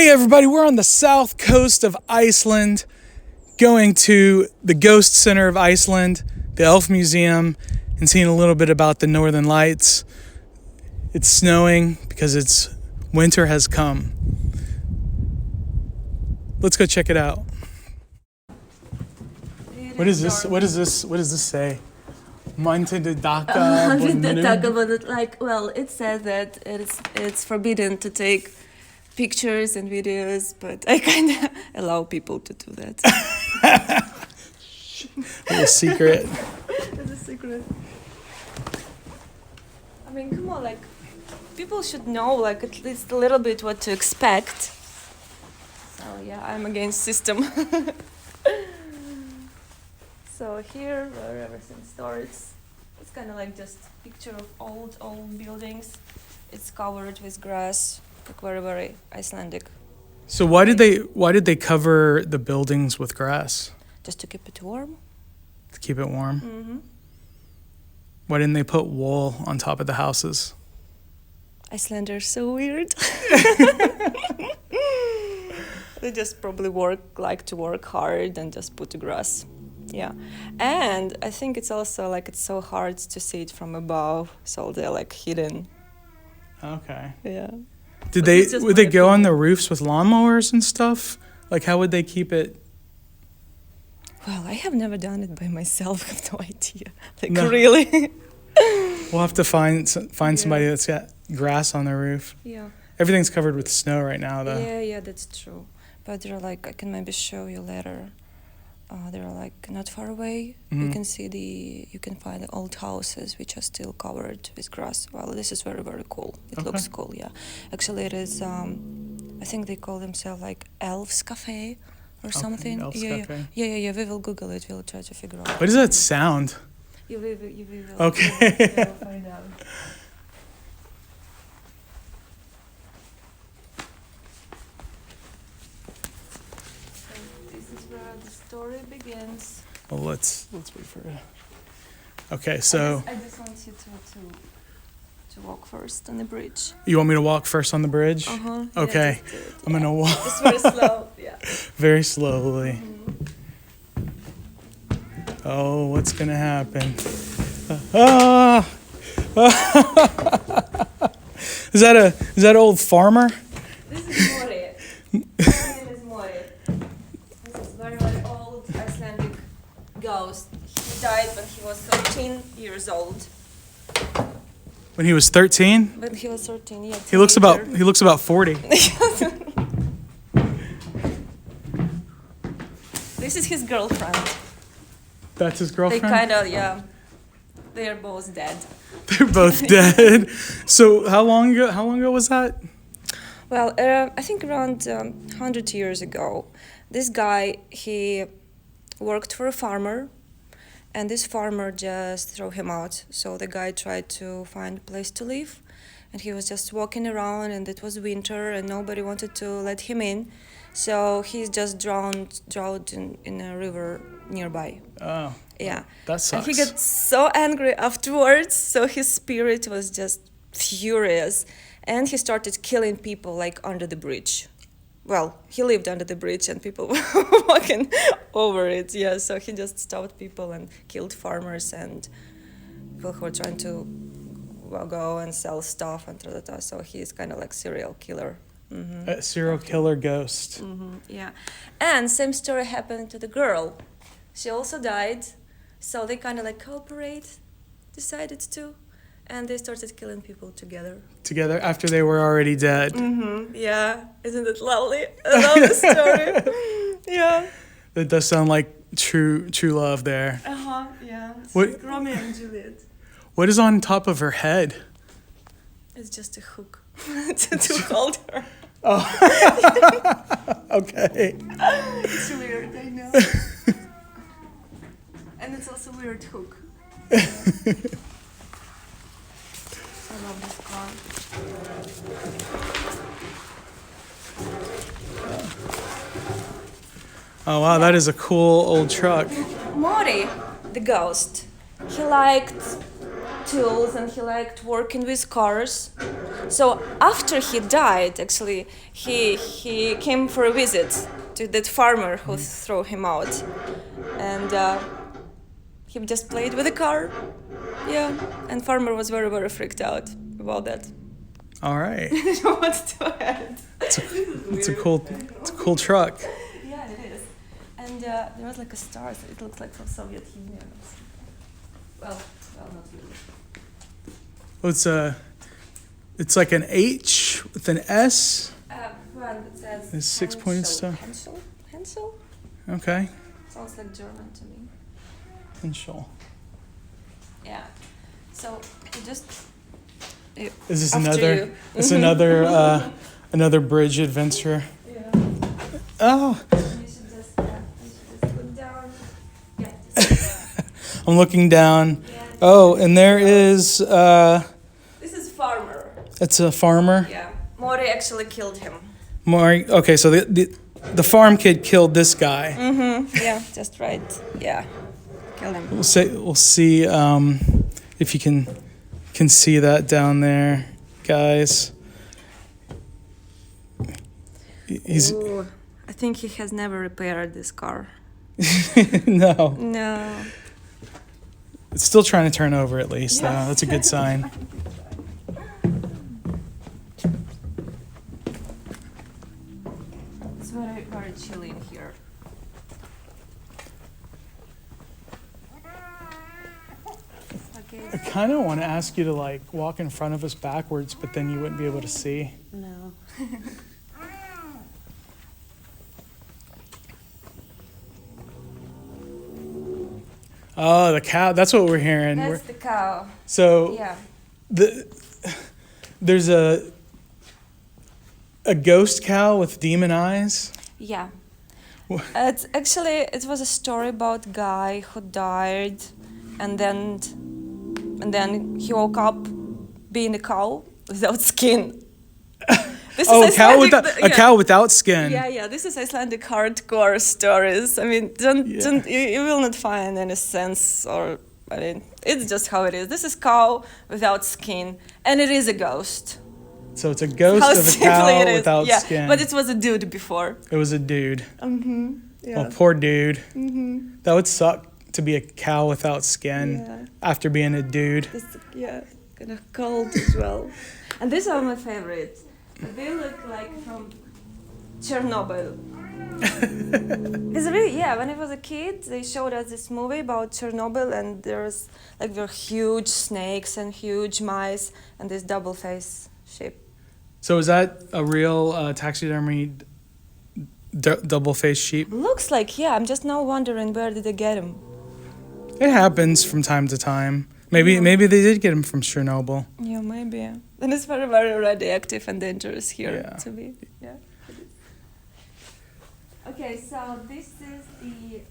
Hey everybody, we're on the south coast of Iceland, going to the Ghost Centre of Iceland, the Elf Museum, and seeing a little bit about the Northern Lights. It's snowing because winter has come. Let's go check it out. What is this? What does this say? It says that it's forbidden to take pictures and videos, but I kind of allow people to do that. Little secret. It's a secret. I mean, come on, like, people should know, like, at least a little bit what to expect. So, yeah, I'm against system. So here, where everything starts, it's kind of like just picture of old buildings. It's covered with grass, like very, very Icelandic. So why did they cover the buildings with grass? Just to keep it warm. To keep it warm? Mm-hmm. Why didn't they put wool on top of the houses? Icelanders so weird. They just probably like to work hard and just put the grass. Yeah, and I think it's also like it's so hard to see it from above, so they're like hidden. Okay. Yeah. Would they go on the roofs with lawnmowers and stuff? Like, how would they keep it? Well, I have never done it by myself. I have no idea. Like, no. Really? We'll have to find somebody that's got grass on the roof. Yeah. Everything's covered with snow right now, though. Yeah, that's true. But they're like, I can maybe show you later. They're like not far away. Mm-hmm. You can find the old houses which are still covered with grass. Well, this is very, very cool. It looks cool, yeah. Actually, it is, I think they call themselves like Elf's Cafe or something. Elf's Cafe. Yeah. We will Google it. We'll try to figure out. What does that sound? You will. Okay. You will find out. Story begins. Well, let's wait for it. Okay, so I just want you to walk first on the bridge. You want me to walk first on the bridge? Uh-huh. Okay. Yeah, just I'm gonna walk. It's very slow. Yeah. Very slowly. Mm-hmm. Oh, what's gonna happen? Is that an old farmer? This is Mori. His name is Mori. This is very, very old Icelandic ghost. He died when he was 13 years old. When he was 13? When he was 13, yeah. He looks about 40. This is his girlfriend. That's his girlfriend? They kind of, yeah. They are both dead. They're both dead. So how long ago was that? Well, I think around 100 years ago. This guy, he worked for a farmer, and this farmer just threw him out. So the guy tried to find a place to live, and he was just walking around, and it was winter, and nobody wanted to let him in. So he's just drowned in a river nearby. Oh. Yeah. That sucks. And he got so angry afterwards, so his spirit was just furious, and he started killing people like under the bridge. Well, he lived under the bridge and people were walking over it, yeah. So he just stopped people and killed farmers and people who were trying to go and sell stuff and ta-ta-ta. So he's kind of like serial killer. Mm-hmm. A serial killer ghost. Mm-hmm, yeah. And same story happened to the girl. She also died. So they kind of like decided to. And they started killing people together. Together after they were already dead. Mm-hmm. Yeah, isn't it lovely? I love the story. Yeah. That does sound like true love there. Yeah. It's what, like Romeo and Juliet. What is on top of her head? It's just a hook to hold her. Oh. Okay. It's weird, I know. And it's also a weird hook. I love this car. Oh wow, that is a cool old truck. Mori, the ghost, he liked tools and he liked working with cars. So after he died, actually, he came for a visit to that farmer who threw him out, and he just played with the car. Yeah, and farmer was very, very freaked out about that. All right. What to add? It's a cool truck. Yeah, it is. And there was like a star, so it looks like from Soviet Union. Well, not really. Well, it's like an H with an S. Well, it says There's 6 pointed stuff. Hensel? Okay. Sounds like German to me. Hensel. Yeah. So we just. Is this After another? you. It's another bridge adventure. Yeah. Oh. You should just look down. Yeah. I'm looking down. Yeah. Oh, and there is. This is farmer. It's a farmer. Yeah. Mori actually killed him. Maury. Okay, so the farm kid killed this guy. Mm-hmm. Yeah, just right. Yeah. Kill him. We'll see if you can see that down there, guys. Ooh, I think he has never repaired this car. No. No. It's still trying to turn over at least, though. Yes. That's a good sign. It's very, very chilly in here. I kind of want to ask you to like walk in front of us backwards, but then you wouldn't be able to see. No. Oh, the cow. That's what we're hearing. That's the cow. So Yeah. there's a ghost cow with demon eyes. Yeah. It was a story about a guy who died, and then he woke up being a cow without skin. This Oh, is a cow without skin. Yeah. This is Icelandic hardcore stories. I mean, you will not find any sense, or I mean, it's just how it is. This is cow without skin, and it is a ghost. So it's a ghost How of a simply cow it is. without Yeah, skin. but it was a dude before. It was a dude. Mm-hmm. Yeah. Well, poor dude. Mm-hmm. That would suck to be a cow without skin Yeah. after being a dude. Yeah, kind of cold as well. And these are my favorites. They look like from Chernobyl. It's really, yeah, when I was a kid, they showed us this movie about Chernobyl, and there were huge snakes and huge mice and this double face sheep. So is that a real taxidermy double-faced sheep? Looks like, yeah, I'm just now wondering where did they get him? It happens from time to time. Maybe they did get him from Chernobyl. Yeah, maybe. And it's very, very radioactive and dangerous here Yeah. to be. Yeah. Okay, so this is the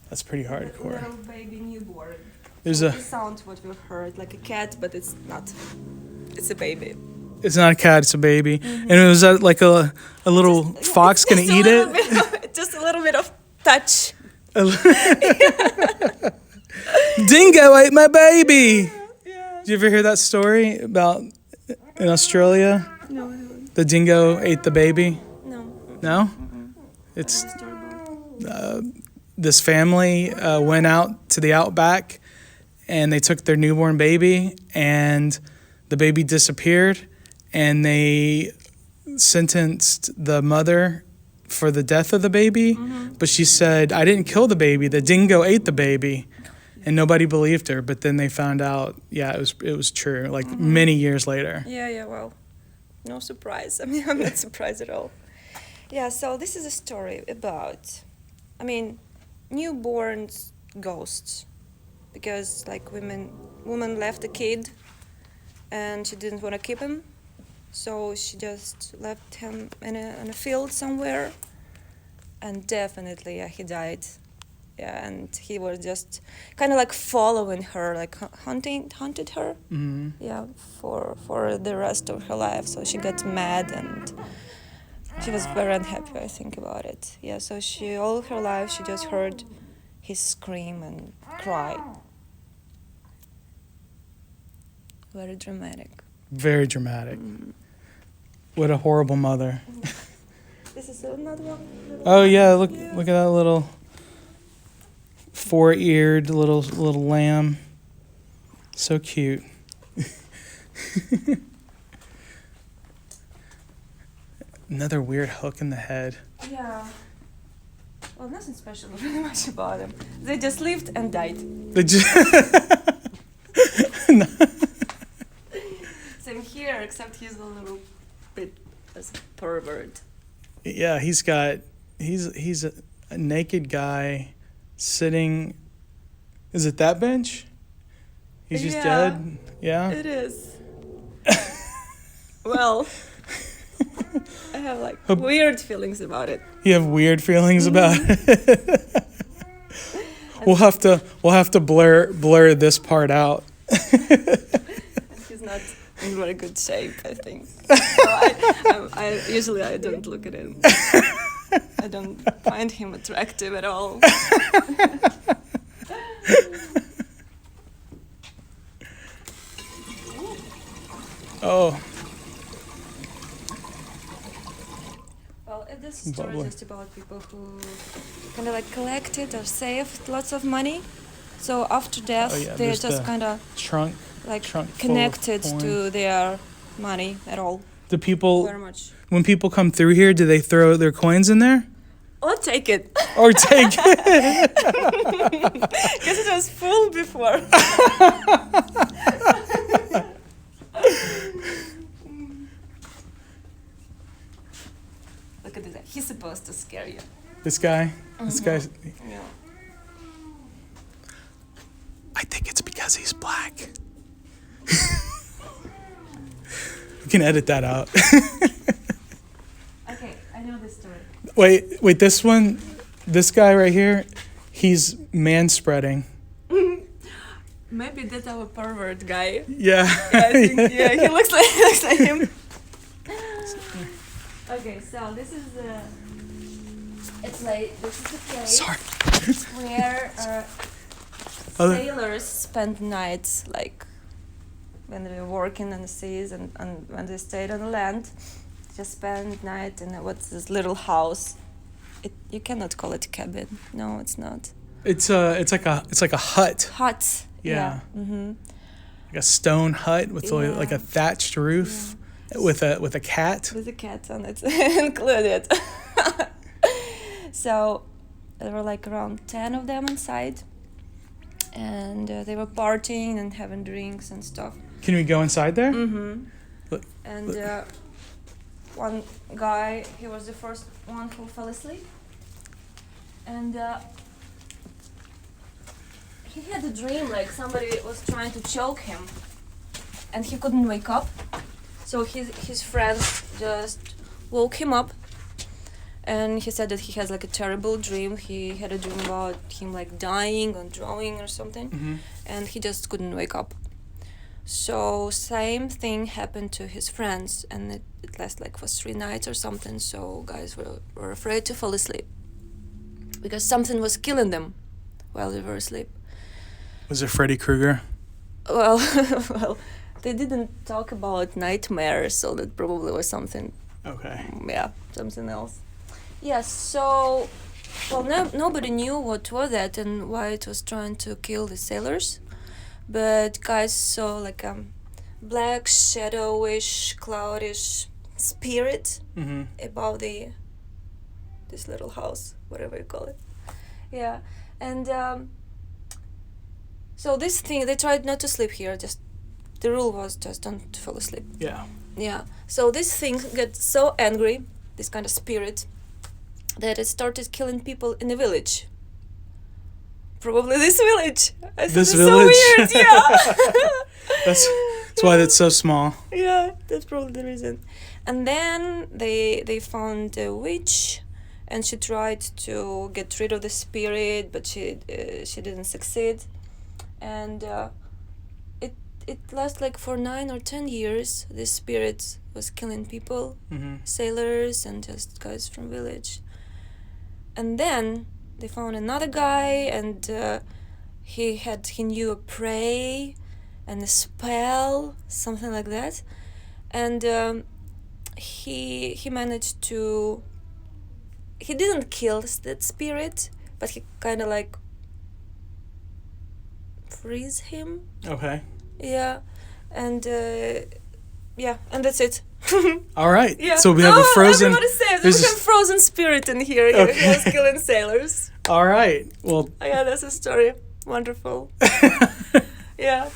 That's pretty hardcore. little baby newborn. There's So a. the sound what we heard, like a cat, but it's not. It's a baby. It's not a cat. It's a baby. And it was like a little fox gonna eat it. Just a little bit of touch. Dingo ate my baby. Yeah. Did you ever hear that story about in Australia? No, I haven't. The dingo ate the baby. No. No. It's What's the story about? this family went out to the outback and they took their newborn baby and the baby disappeared and they sentenced the mother for the death of the baby, but she said, I didn't kill the baby, the dingo ate the baby. And nobody believed her, but then they found out, yeah, it was true, like many years later. Yeah, well, no surprise. I mean, I'm not surprised at all. Yeah, so this is a story about, newborn ghosts. Because, like, woman left a kid and she didn't want to keep him. So she just left him in a field somewhere. And definitely, yeah, he died. Yeah, and he was just kind of like following her, like hunted her. Mm-hmm. Yeah, for the rest of her life. So she got mad and she was very unhappy, I think, about it. Yeah, so all her life she just heard his scream and cry. Very dramatic. Very dramatic. What a horrible mother. This is another one. Oh yeah, look at that little four-eared little lamb. So cute. Another weird hook in the head. Yeah. Well, nothing special really much about them. They just lived and died. They just Same here, except he's a little bit as a pervert. Yeah, he's a naked guy sitting. Is it that bench? He's just dead. Yeah. It is. Well, I have like weird feelings about it. You have weird feelings about it. We'll have to blur this part out. He's not in very good shape, I think. So I usually don't look at him. I don't find him attractive at all. Oh. Well, this story is just about people who kind of like collected or saved lots of money. So after death, they're just kind of trunk connected to their money at all. Do people, very much. When people come through here, do they throw their coins in there? Or take it. Or take it. Because it was full before. Look at this. He's supposed to scare you. This guy? This guy's... Yeah. I think it's because he's black. We can edit that out. Okay, I know this story. Wait, this guy right here, he's man-spreading. Maybe that's our pervert guy. Yeah. I think, he looks like him. Okay, so this is this is the place Sorry. where sailors spend nights, like when they were working on the seas and when they stayed on the land, just spend night in what's this little house. You cannot call it cabin. No, it's not. It's like a hut. Hut. Yeah. Mm-hmm. Like a stone hut with like a thatched roof with a cat. With a cat on it included. So there were like around 10 of them inside, and they were partying and having drinks and stuff. Can we go inside there? Mm-hmm. And one guy, he was the first one who fell asleep, and he had a dream like somebody was trying to choke him, and he couldn't wake up. So his friends just woke him up, and he said that he has like a terrible dream. He had a dream about him like dying or drowning or something, and he just couldn't wake up. So same thing happened to his friends, and it lasted like for 3 nights or something. So guys were afraid to fall asleep because something was killing them while they were asleep. Was it Freddy Krueger? Well, they didn't talk about nightmares, so that probably was something. Okay. Yeah, something else. Yeah, so, well, nobody knew what was that and why it was trying to kill the sailors, but guys saw like a black, shadowish, cloudish spirit above this little house, whatever you call it. Yeah, and so this thing, they tried not to sleep here, just the rule was just don't fall asleep. Yeah. Yeah. So this thing got so angry, this kind of spirit, that it started killing people in the village. Probably this village. I thought This it's village? so weird, yeah. That's why it's so small. Yeah, that's probably the reason. And then they found a witch, and she tried to get rid of the spirit, but she didn't succeed. And it lasted like for 9 or 10 years. This spirit was killing people, sailors, and just guys from village. And then they found another guy, and he knew a prey, and a spell, something like that. And he managed to. He didn't kill that spirit, but he kind of like freeze him. Okay. Yeah, and and that's it. All right. Yeah. So we have a frozen. Everybody's safe. We there's have frozen spirit in here. Okay. He was killing sailors. All right. Well. Yeah, that's a story. Wonderful. Yeah.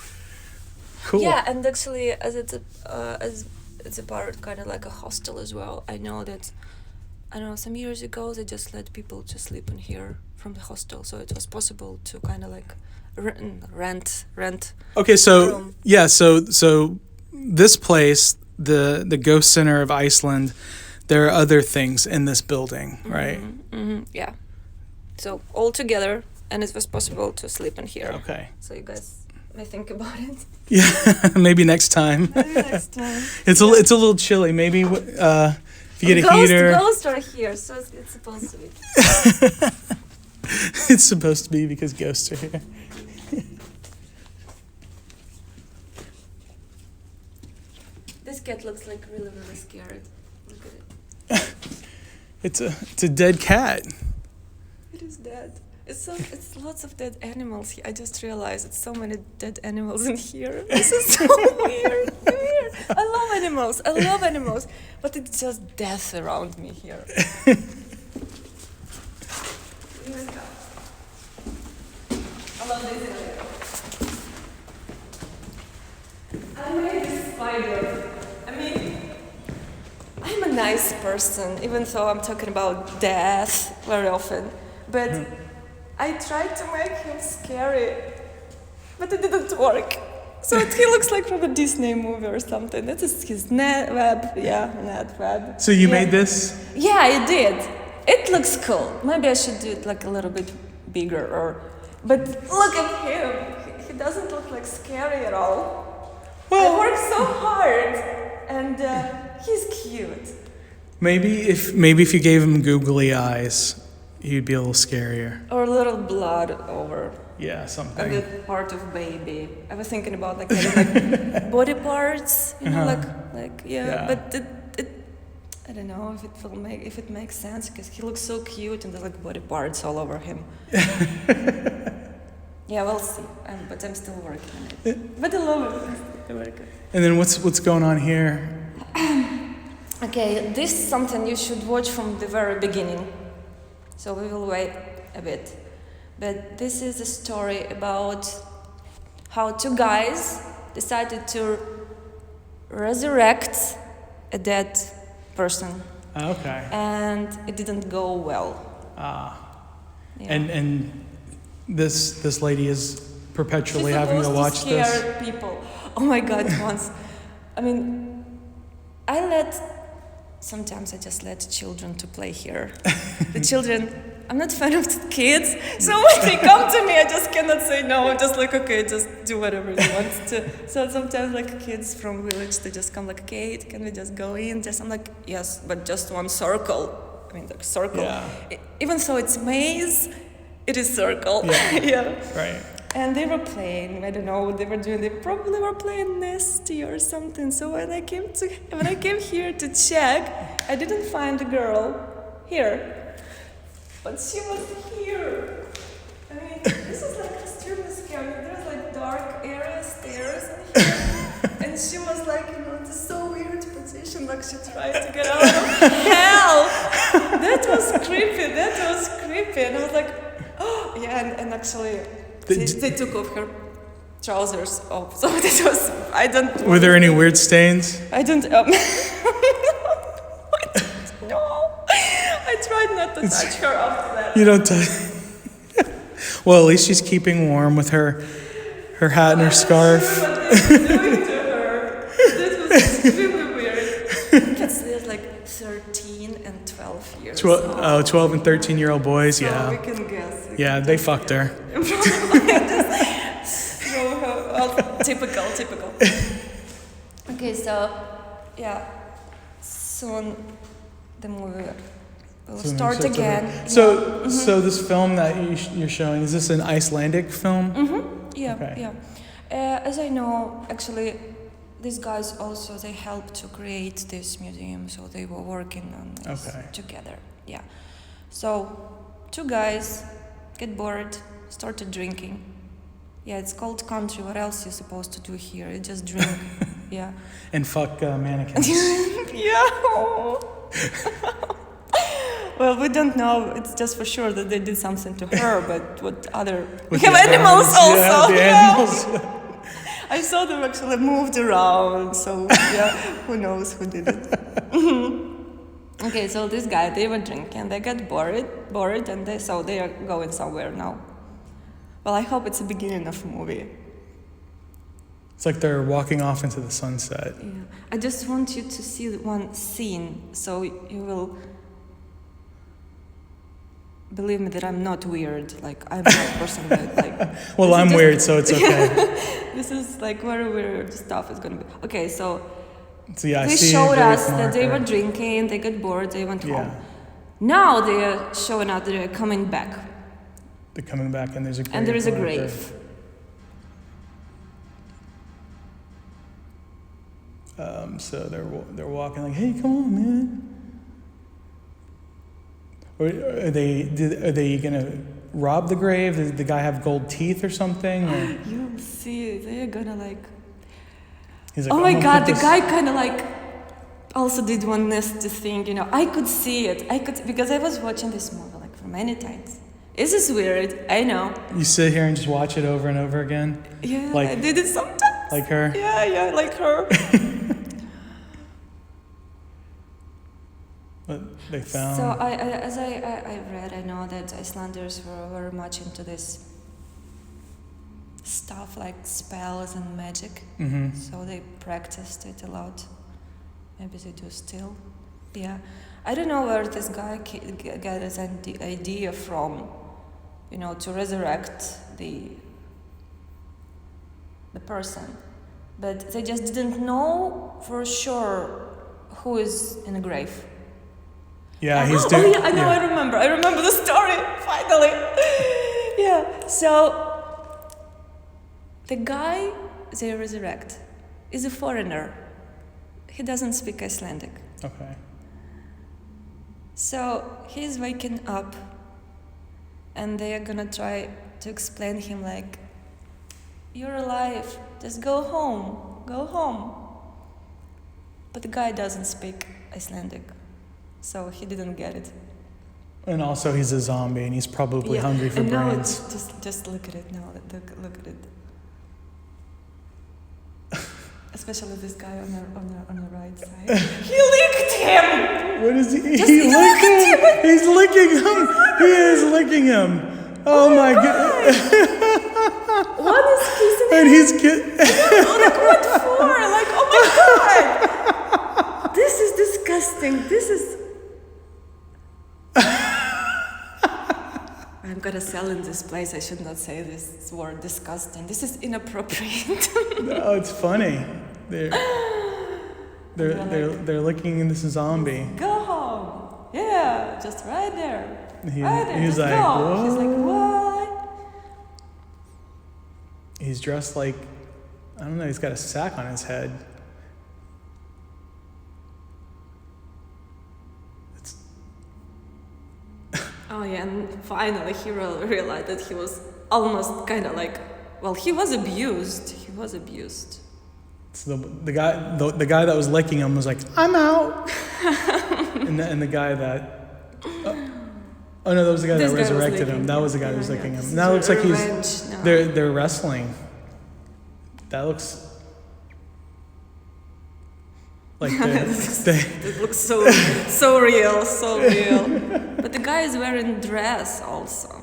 Cool. Yeah, and actually, as it's a part kind of like a hostel as well. I know that. I don't know. Some years ago, they just let people just sleep in here from the hostel, so it was possible to kind of like rent. Okay. So room. yeah. So this place, the Ghost Center of Iceland, there are other things in this building, right? Yeah. So all together, and it was possible to sleep in here. Okay. So you guys may think about it. Yeah. Maybe next time. Maybe next time. It's a little chilly. Maybe if you get a heater. Ghosts are here, so it's supposed to be. It's supposed to be because ghosts are here. This cat looks like really, really scared. Look at it. It's a dead cat. It is dead. It's lots of dead animals here. I just realized it's so many dead animals in here. This is so weird. I love animals, but it's just death around me here. Here we go. I love this area. I made this spider. I mean, I'm a nice person, even though I'm talking about death very often. But I tried to make him scary, but it didn't work. So he looks like from a Disney movie or something. That is his net web. So you made this? Yeah, I did. It looks cool. Maybe I should do it like a little bit bigger but look at him. He doesn't look like scary at all. Well, I worked so hard, and he's cute. maybe if you gave him googly eyes, he'd be a little scarier. Or a little blood over Yeah, a something. good part of baby. I was thinking about like like body parts, Yeah. But it I don't know if it makes sense because he looks so cute and there's like body parts all over him. Yeah, we'll see. But I'm still working on it. But I love it. It's very good. And then what's going on here? Okay, this is something you should watch from the very beginning. So we will wait a bit. But this is a story about how two guys decided to resurrect a dead person. Okay. And it didn't go well. Yeah. And this lady is perpetually She's having to supposed watch scare this. people. Oh my God! Once, I mean, sometimes I just let children to play here. The children, I'm not a fan of the kids, so when they come to me, I just cannot say no. I'm just like, okay, just do whatever you want to. So sometimes like kids from village, they just come like, okay, can we just go in? I'm like, yes, but just one circle. I mean, like circle. Yeah. Even though it's maze, it is circle. Yeah. Yeah. Right. And they were playing, I don't know what they were doing, they probably were playing Nesty or something. So when I came here to check, I didn't find the girl here. But she was here. I mean, this is like extremely scary. There's like dark areas, stairs in here. And she was like, in this so weird position, like she tried to get out of hell. That was creepy. And I was like, oh, yeah, and actually, they took off her trousers off. So that was, I don't... Were there any weird stains? I don't... No. I tried not to touch her after that. You don't touch. Well, at least she's keeping warm with her hat and her scarf. What they were doing to her. This was extremely weird. Kids, there's like 13 and 12 years. 12 and 13-year-old boys, So yeah. we can guess. Yeah, they fucked her. Typical. Okay, so yeah, soon the movie will start again. So, so this film that you're showing, is this an Icelandic film? Yeah, Okay. yeah. As I know, actually, these guys also, they helped to create this museum, so they were working on this together. Yeah. So, two guys get bored, started drinking. Yeah, it's cold country. What else you supposed to do here? You just drink. Yeah. And fuck mannequins. Yeah. Well, we don't know. It's just for sure that they did something to her, but what other... We have animals also. Yeah, the animals. I saw them actually moved around, so yeah, who knows who did it. Okay, so this guy, they were drinking, they got bored, and they are going somewhere now. Well, I hope it's the beginning of a movie. It's like they're walking off into the sunset. Yeah. I just want you to see one scene, so you will believe me that I'm not weird. Like, I'm not a person that, like... Well, I'm weird, so it's okay. This is, like, very weird stuff is gonna be... Okay, so yeah, they showed us that they were drinking, they got bored, they went home. Now they are showing out that they're coming back. They're coming back, and there's a grave. And there is a grave. So they're walking like, hey, come on, man. Or are they gonna rob the grave? Does the guy have gold teeth or something? Or? You'll see, they're gonna like... He's like, oh my God, the guy kind of like also did one nasty thing, you know. I could see it. Because I was watching this movie like for many times. Is this weird? I know. You sit here and just watch it over and over again? Yeah, like, I did it sometimes. Like her? Yeah, like her. What they found. So as I read, I know that Icelanders were very much into this stuff like spells and magic. Mm-hmm. So they practiced it a lot. Maybe they do still. Yeah. I don't know where this guy got his idea from, you know, to resurrect the person. But they just didn't know for sure who is in the grave. Yeah, he's doing... Oh, yeah, I know, yeah. I remember the story, finally. Yeah, so the guy they resurrect is a foreigner. He doesn't speak Icelandic. Okay. So he's waking up and they are gonna try to explain him like, you're alive, just go home. But the guy doesn't speak Icelandic, so he didn't get it. And also he's a zombie and he's probably hungry for and brains. Now just look at it now, look at it. Especially this guy on the right side. He licked him! What is he? He licked him! He's licking him! He is licking him! Oh my God! One is kissing him. And he's like what for? Like, oh my God! This is disgusting. This is... I'm gonna sell in this place. I should not say this word, disgusting. This is inappropriate. No, it's funny. They're looking in this zombie. Go home. Yeah, just right there. He's just like, go. what? He's like, what? He's dressed like, I don't know, he's got a sack on his head. Oh yeah, and finally he realized that he was almost kind of like, well, he was abused. So the guy that was licking him was like, I'm out. and the guy that, oh no, that was the guy that resurrected him. That was the guy who was licking him. Now it looks like they're wrestling. That looks like it looks so real. But the guy is wearing dress also.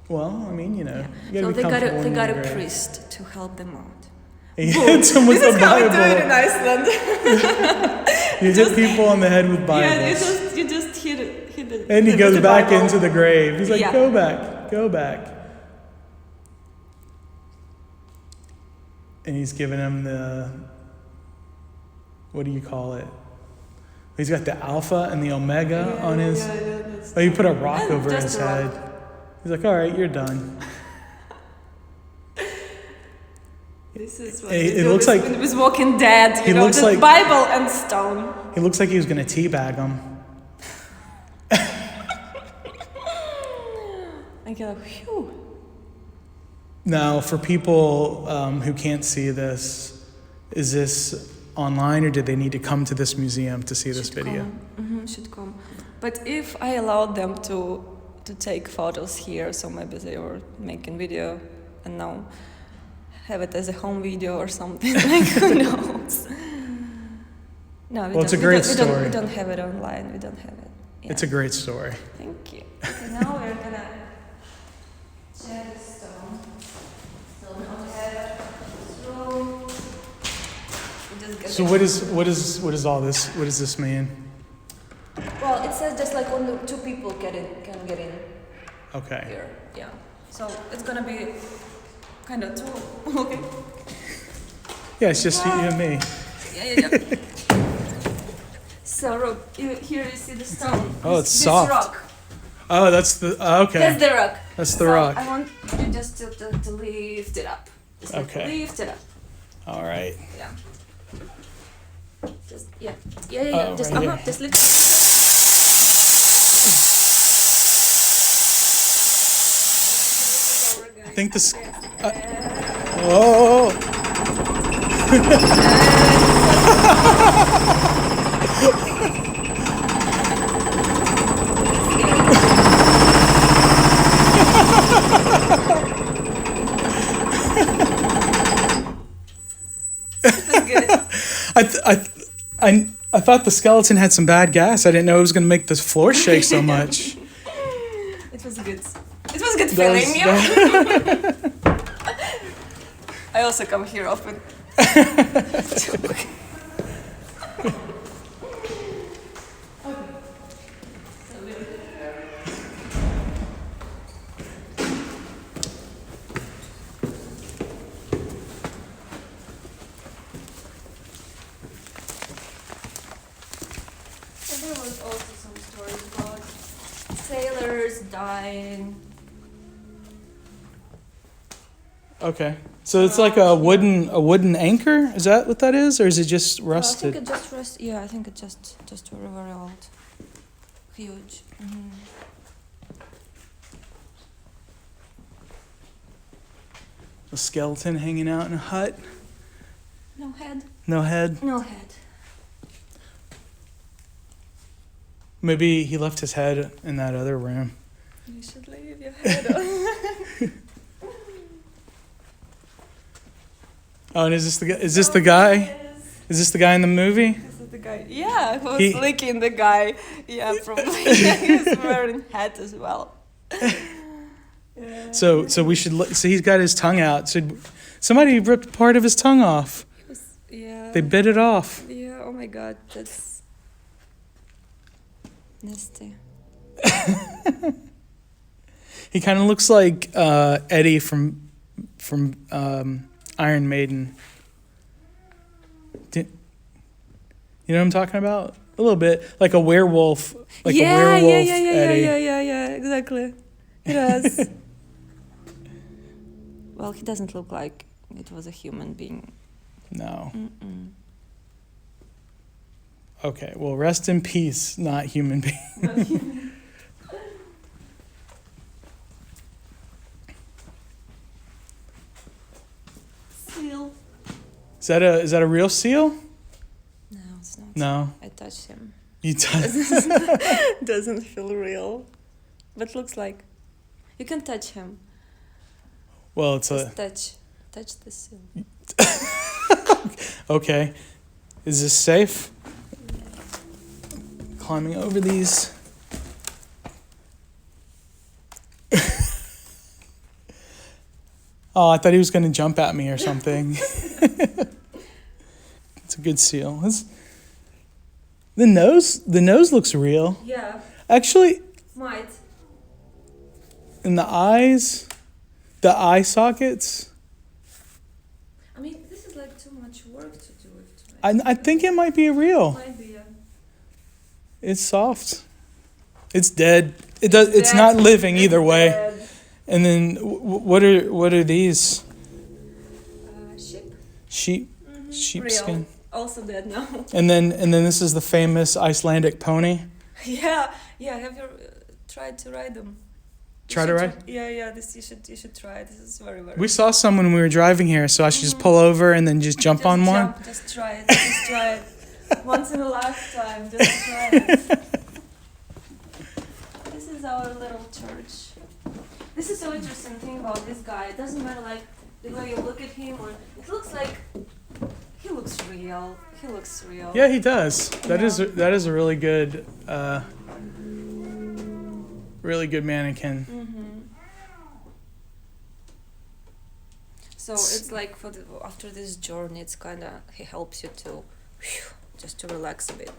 Well, I mean, you know. Yeah. So they got a priest to help them out. He hits him with the Bible. This is how we do it in Iceland. You hit people on the head with Bibles. Yeah, you just hit it. And he goes back into the grave. He's like, go back. And he's giving him the, what do you call it? He's got the Alpha and the Omega on his... Oh, you put a rock over his head. He's like, all right, you're done. This is what It we do looks like- with Walking Dead. He looks the like- Bible and stone. He looks like he was gonna teabag him. I go, phew. Now, for people who can't see this, is this online or did they need to come to this museum to see this video? Should come. But if I allowed them to take photos here, so maybe they were making video and now have it as a home video or something, like who knows? No, Well, it's a great we story. We don't have it online. We don't have it. Yeah. It's a great story. Thank you. Okay, now we're gonna check the stone. So we don't have this room. We just get So it. what is all this? What does this mean? Well, it says just like only 2 people can get in Okay. here. Yeah. So it's gonna be kind of 2. Okay. Yeah, it's just you and me. Yeah. So Rob, here you see the stone. Oh, it's this soft. rock. Oh, that's the okay. That's the rock. That's the So rock. I want you just to lift it up. Just like Okay. lift it up. All right. Yeah. Just yeah. Oh, Just right here. just lift. I think this. Whoa! I thought the skeleton had some bad gas. I didn't know it was going to make the floor shake so much. It was good. It was good That was- feeling. Yeah. I also come here often. There was also some stories about sailors dying. Okay. So it's like a wooden anchor? Is that what that is? Or is it just I think rusted? it just rust. Yeah, I think it just very very old. Huge. A skeleton hanging out in a hut? No head. No head? No head. Maybe he left his head in that other room. You should leave your head on. Oh, and is this the guy? Is this the guy in the movie? This is the guy. Yeah, who was He- licking the guy. Yeah, probably. He was wearing hat as well. Yeah. So we should so he's got his tongue out. Should somebody ripped part of his tongue off? Yeah. They bit it off. Yeah. Oh my God, that's nasty. He kind of looks like Eddie from Iron Maiden. You know what I'm talking about? A little bit, like a werewolf, Eddie. Yeah, exactly. He does. Well, he doesn't look like it was a human being. No. Mm-mm. Okay. Well, rest in peace, not human being. Seal. Is that a real seal? No, it's not. No. I touched him. You Doesn't feel real, but looks like. You can touch him. Well, it's Just touch the seal. okay. Is this safe? Climbing over these. Oh, I thought he was going to jump at me or something. It's a good seal. The nose looks real. Yeah, Actually, might. in the eyes, the eye sockets, I mean, this is like too much work to do it. I think it might be real. Might be. It's soft. It's dead. It's dead. not living either way. Dead. And then what are these? Ship. sheepskin. Real. Also dead now. And then this is the famous Icelandic pony. Yeah. Have you tried to ride them? Try to ride? Yeah. This you should try. This is very very. We saw some when we were driving here, so I should just pull over and then just jump on one. Just try it. Just try it. Once in a lifetime. Just try it. This is our little church. This is so interesting thing about this guy. It doesn't matter like the way you look at him, or it looks like he looks real. He looks real. Yeah, he does. That is a really good mannequin. So it's like after this journey, it's he helps you to just to relax a bit.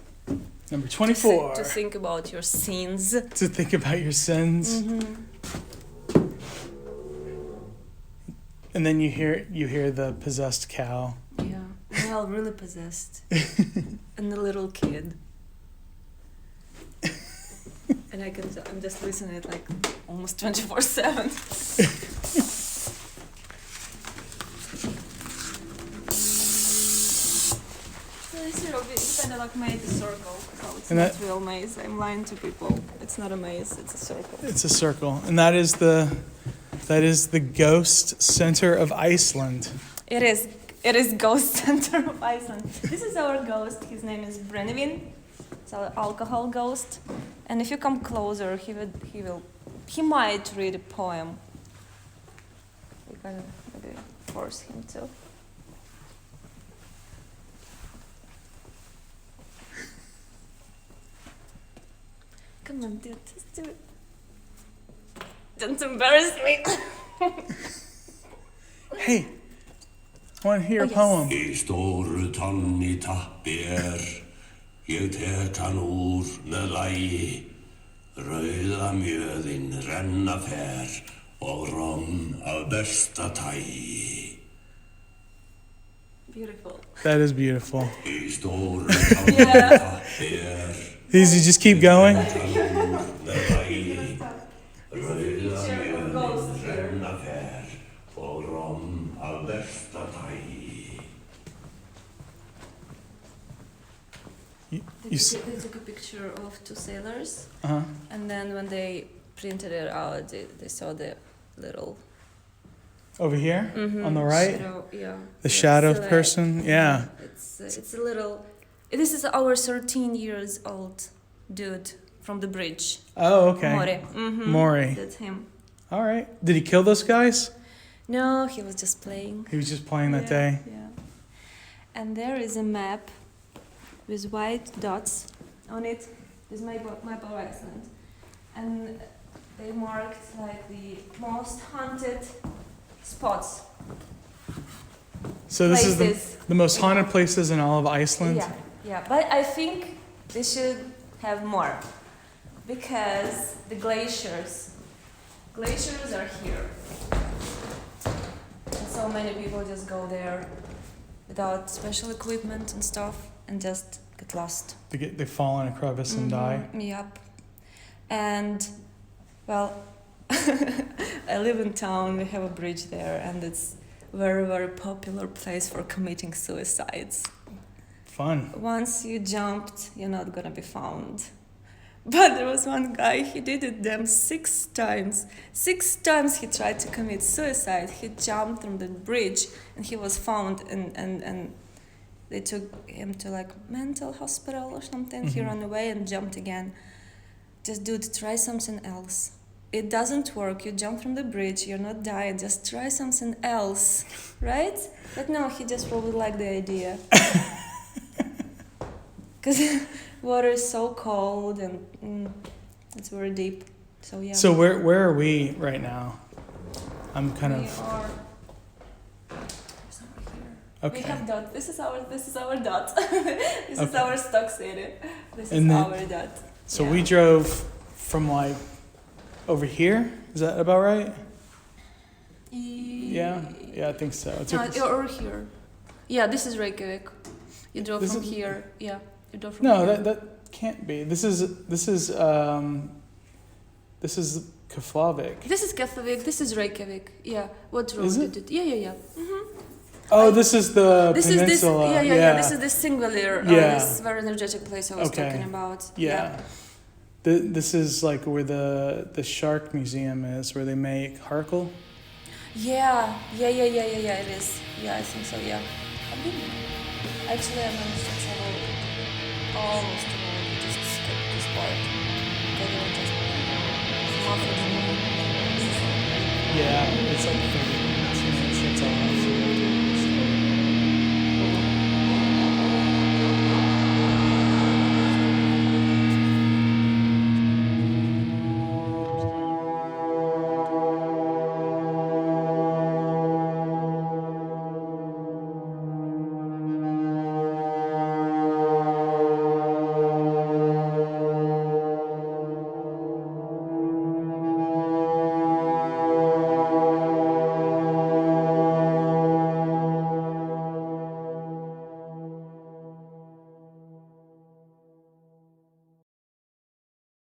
Number 24. To think about your sins. To think about your sins. And then you hear the possessed cow. Yeah, well, really possessed, and the little kid. And I'm just listening to it like almost 24/7. We kind of like made a circle. So it's not real maze. I'm lying to people. It's not a maze. It's a circle. It's a circle, and that is the Ghost Centre of Iceland. It is Ghost Centre of Iceland. This is our ghost. His name is Brennivin. It's our alcohol ghost. And if you come closer, he might read a poem. We can maybe force him to. Come on, dude, just do it. Don't embarrass me. Hey, I want to hear a poem. Í stóru tonni tappi ég tek hann úr með lagi, rauða mjöðin renna fer og romm af besta tagi. Beautiful. That is beautiful. Í stóru tonni tappi These, you just keep going? They took a picture of two sailors, and then when they printed it out, they saw the little... Over here? On the right? Shadow, yeah. The shadow silhouette. person? Yeah. It's a little... This is our 13 years old dude from the bridge. Oh, okay. Mori. That's him. All right. Did he kill those guys? No, he was just playing. He was just playing that day? Yeah. And there is a map with white dots on it. This is map of Iceland. And they marked like the most haunted spots. So this is the most haunted places in all of Iceland? Yeah. But I think they should have more. Because the glaciers are here. And so many people just go there without special equipment and stuff and just get lost. They fall in a crevice and die? Yep. And, well, I live in town, we have a bridge there, and it's a very, very popular place for committing suicides. Fun. Once you jumped, you're not gonna be found. But there was one guy, he did it 6 times. 6 times he tried to commit suicide. He jumped from the bridge and he was found and they took him to like mental hospital or something. He ran away and jumped again. Just dude, try something else. It doesn't work. You jump from the bridge, you're not dying. Just try something else, right? But no, he just probably liked the idea. Because water is so cold and it's very deep. So yeah. So where are we right now? I'm kind of. We are. Somewhere here. Okay. We have dot. This is our dot. This is our stock city. This And is then- our dot. So we drove from like over here. Is that about right? Yeah. Yeah, I think so. It took us- Or here. Yeah, this is Reykjavik. You drove This from is- here. Yeah, you drove from No, here. that can't be. This is Keflavik. This is Keflavik. This is Reykjavik. Yeah. What road Is did it? it? Yeah. Oh, this is the This peninsula. is this, yeah. This is the singular, Yeah. this very energetic place I was talking about. Yeah. This is like where the shark museum is, where they make Harkle. Yeah. It is. Yeah, I think so. Yeah. I've been there. Actually, I managed to travel almost to all. We just skipped this part. But it was just muffled. Yeah, it's like